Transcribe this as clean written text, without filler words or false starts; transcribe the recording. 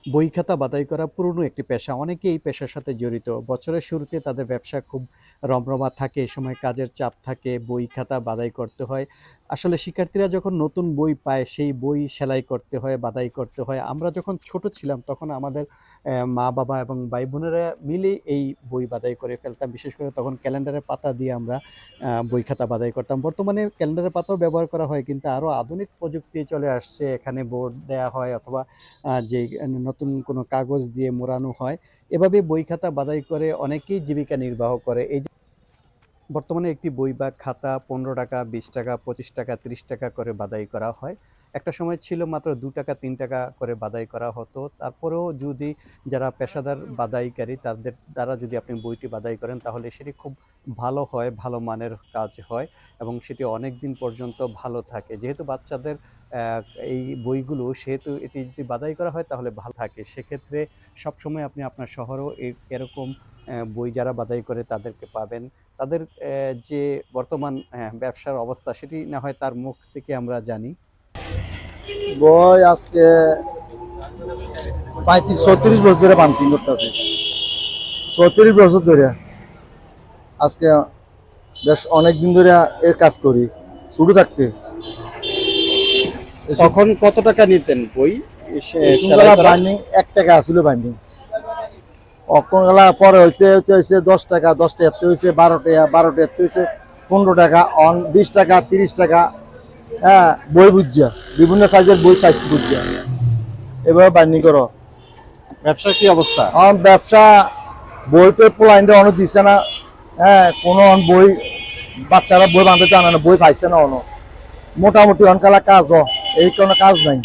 বই খাতা বাছাই করা পুরনো একটি পেশা। অনেকেই এই পেশার সাথে জড়িত। বছরের শুরুতে তাদের ব্যবসা খুব রমরমা থাকে, এ সময় কাজের চাপ থাকে, বই খাতা বাছাই করতে হয়। আসলে শিক্ষার্থীরা যখন নতুন বই পায়, সেই বই সেলাই করতে হয়, বাছাই করতে হয়। আমরা যখন ছোট ছিলাম, তখন আমাদের মা-বাবা এবং ভাই-বোনেরা মিলে এই বই বাছাই করে ফেলতাম। বিশেষ করে তখন ক্যালেন্ডারের পাতা দিয়ে আমরা বই খাতা বাছাই করতাম। বর্তমানে ক্যালেন্ডারের পাতাও ব্যবহার করা হয়, কিন্তু আরো আধুনিক প্রযুক্তি চলে আসছে। এখানে বোর্ড দেয়া হয় অথবা যে নতুন কোনো কাগজ দিয়ে মোড়ানো হয়। এভাবে বই খাতা বাছাই করে অনেকেই জীবিকা নির্বাহ করে। এই যে বর্তমানে একটি বই বা খাতা ৳১৫, ৳২০, ৳২৫, ৳৩০ করে বাছাই করা হয়। একটা সময় ছিল মাত্র ৳২, ৳৩ করে বাছাই করা হতো। তারপরেও যদি যারা পেশাদার বাছাইকারী তাদের দ্বারা যদি আপনি বইটি বাছাই করেন, তাহলে সেটি খুব ভালো হয়, ভালো মানের কাজ হয় এবং সেটি অনেকদিন পর্যন্ত ভালো থাকে। যেহেতু বাচ্চাদের অ্যা এই বইগুলো, সেহেতু এটি যদি বাছাই করা হয় তাহলে ভালো থাকে। সেক্ষেত্রে সবসময় আপনি আপনার শহরেও এরকম বই যারা বাছাই করে তাদেরকে পাবেন। তাদের যে বর্তমান ব্যবসার অবস্থা, সেটি না হয় তার মুখ থেকে আমরা জানি। বই আজকে ৩৫-৩৬ বছর ধরে পাম্পিং করতেছে। ৩৬ বছর ধরে আজকে বেশ অনেকদিন ধরে এর কাজ করি শুরু থাকতে। তখন কত টাকা নিতেন বই সেলাই এসবগুলা করা? বাইন্ডিং ১ টাকা আসলে বাইন্ডিং, অক্ষণগুলা পরে হইতে হইতে হয়েছে 10 টাকা, 10 টাকা হয়েছে 12 টাকা, 12 টাকা হয়েছে 15 টাকা, 20 টাকা, 30 টাকা। হ্যাঁ, বই বুঝছা বিভিন্ন সাইজের বই সাইজ বুঝছা এভাবে বাইন্ডিং করো। ব্যবসার কি অবস্থা? আমার ব্যবসা বই তো পোলাইন্ডে অনেক দিচ্ছে না। হ্যাঁ, কোনো বই বাচ্চারা বই বাঁধতে জানে না, বই পাইছে না অন মোটামুটি অনকালা কাজ এই কোনো কাজ নাই।